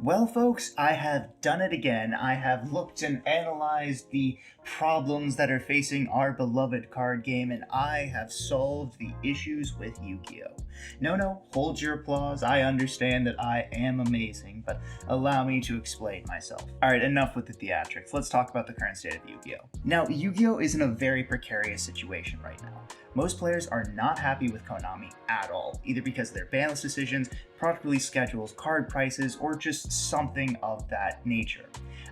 Well, folks, I have done it again. I have looked and analyzed the problems that are facing our beloved card game, and I have solved the issues with Yu-Gi-Oh! No, hold your applause. I understand that I am amazing, but allow me to explain myself. Alright, enough with the theatrics. Let's talk about the current state of Yu-Gi-Oh! Now, Yu-Gi-Oh! Is in a very precarious situation right now. Most players are not happy with Konami at all, either because of their banlist decisions, product release schedules, card prices, or just something of that nature.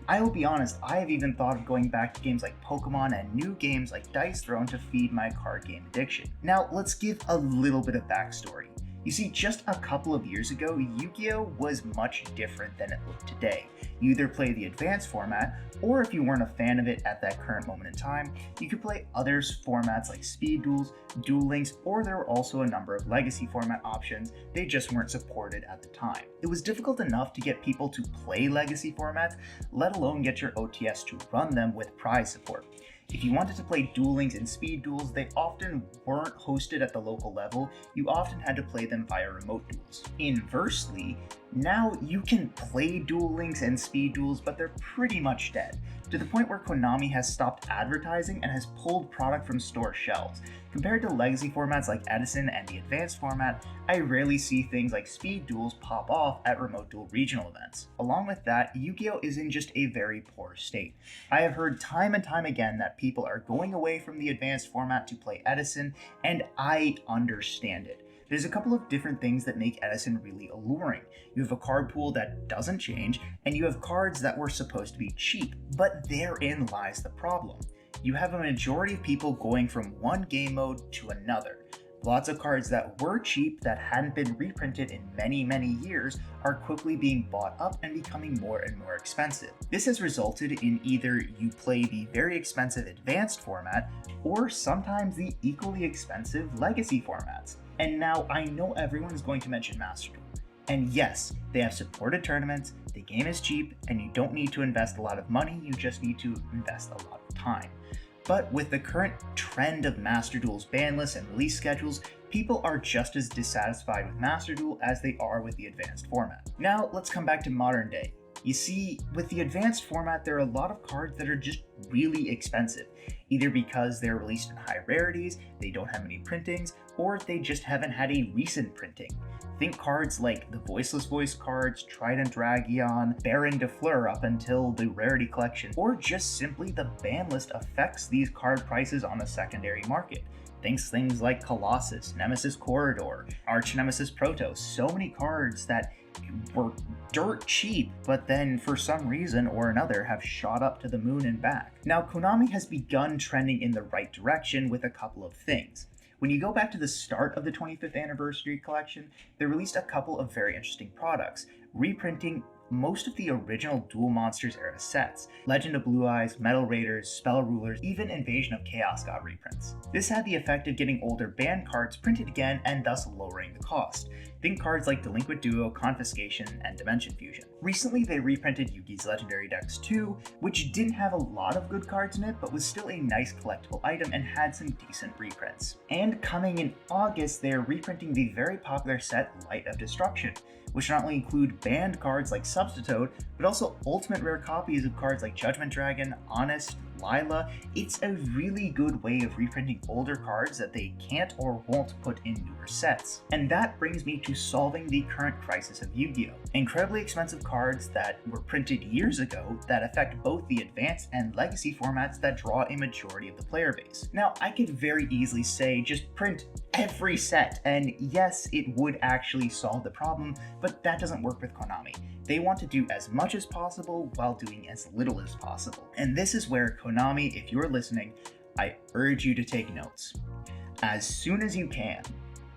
I will be honest, I have even thought of going back to games like Pokemon and new games like Dice Throne to feed my card game addiction. Now, let's give a little bit of backstory. You see, just a couple of years ago, Yu-Gi-Oh! Was much different than it looked today. You either play the advanced format, or if you weren't a fan of it at that current moment in time, you could play other formats like speed duels, duel links, or there were also a number of legacy format options. They just weren't supported at the time. It was difficult enough to get people to play legacy formats, let alone get your OTS to run them with prize support. If you wanted to play duel links and speed duels, they often weren't hosted at the local level. You often had to play them via remote duels. Inversely, now you can play duel links and speed duels, but they're pretty much dead, to the point where Konami has stopped advertising and has pulled product from store shelves. Compared to legacy formats like Edison and the advanced format, I rarely see things like speed duels pop off at remote duel regional events. Along with that, Yu-Gi-Oh! Is in just a very poor state. I have heard time and time again that people are going away from the advanced format to play Edison, and I understand it. There's a couple of different things that make Edison really alluring. You have a card pool that doesn't change, and you have cards that were supposed to be cheap, but therein lies the problem. You have a majority of people going from one game mode to another. Lots of cards that were cheap that hadn't been reprinted in many years are quickly being bought up and becoming more and more expensive. This has resulted in either you play the very expensive advanced format, or sometimes the equally expensive legacy formats. And now I know everyone's going to mention Master Duel. And yes, they have supported tournaments, the game is cheap, and you don't need to invest a lot of money, you just need to invest a lot of time. But with the current trend of Master Duel's ban lists and release schedules, people are just as dissatisfied with Master Duel as they are with the advanced format. Now let's come back to modern day. You see, with the advanced format, there are a lot of cards that are just really expensive, either because they're released in high rarities, they don't have many printings, or they just haven't had a recent printing. Think cards like the Voiceless Voice cards, Trident Dragion, Baron de Fleur up until the Rarity Collection, or just simply the ban list affects these card prices on the secondary market. Things like Colossus, Nemesis Corridor, Arch Nemesis Protoss, so many cards that were dirt cheap, but then for some reason or another have shot up to the moon and back. Now, Konami has begun trending in the right direction with a couple of things. When you go back to the start of the 25th anniversary collection, they released a couple of very interesting products, reprinting most of the original Duel Monsters era sets. Legend of Blue Eyes, Metal Raiders, Spell Rulers, even Invasion of Chaos got reprints. This had the effect of getting older banned cards printed again and thus lowering the cost. Think cards like Delinquent Duo, Confiscation, and Dimension Fusion. Recently, they reprinted Yugi's Legendary Decks 2, which didn't have a lot of good cards in it, but was still a nice collectible item and had some decent reprints. And coming in August, they're reprinting the very popular set Light of Destruction, which not only include banned cards like Substitute, but also ultimate rare copies of cards like Judgment Dragon, Honest, Lila. It's a really good way of reprinting older cards that they can't or won't put in newer sets. And that brings me to solving the current crisis of Yu-Gi-Oh! Incredibly expensive cards that were printed years ago that affect both the advanced and legacy formats that draw a majority of the player base. Now, I could very easily say just print every set, and yes, it would actually solve the problem, but that doesn't work with Konami. They want to do as much as possible while doing as little as possible. And this is where Konami, if you're listening, I urge you to take notes. As soon as you can,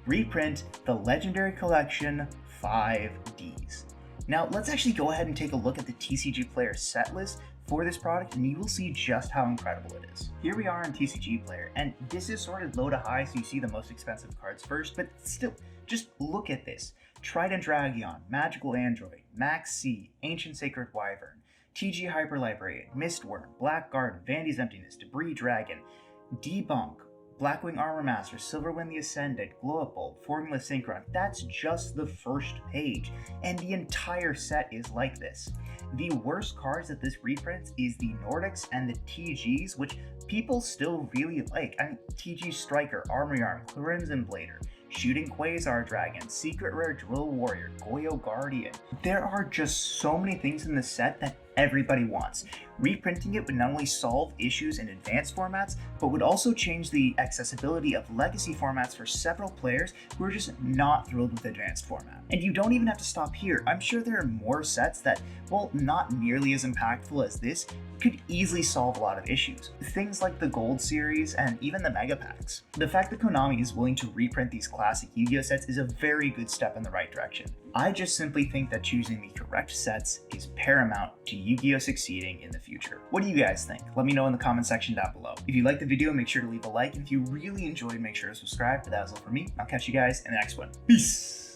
reprint the Legendary Collection 5Ds. Now, let's actually go ahead and take a look at the TCG Player set list for this product, and you will see just how incredible it is. Here we are in TCG Player, and this is sorted low to high, so you see the most expensive cards first, but still, just look at this. Trident Dragion, Magical Android, Max C, Ancient Sacred Wyvern, TG Hyper Librarian, Mistworm, Black Garden, Vandy's Emptiness, Debris Dragon, Debunk, Blackwing Armor Master, Silverwind the Ascendant, Glow Up Bulb, Formula Synchron. That's just the first page, and the entire set is like this. The worst cards that this reprints is the Nordics and the TGs, which people still really like. I mean, TG Striker, Armory Arm, Crimson Blader, Shooting Quasar Dragon, Secret Rare Drill Warrior, Goyo Guardian. There are just so many things in the set that everybody wants. Reprinting it would not only solve issues in advanced formats, but would also change the accessibility of legacy formats for several players who are just not thrilled with advanced format. And you don't even have to stop here. I'm sure there are more sets that, while not nearly as impactful as this, could easily solve a lot of issues. Things like the Gold series and even the Mega Packs. The fact that Konami is willing to reprint these classic Yu-Gi-Oh sets is a very good step in the right direction. I just simply think that choosing the correct sets is paramount to Yu-Gi-Oh succeeding in the future. What do you guys think? Let me know in the comment section down below. If you liked the video, make sure to leave a like, and if you really enjoyed, make sure to subscribe. But that was all for me. I'll catch you guys in the next one. Peace!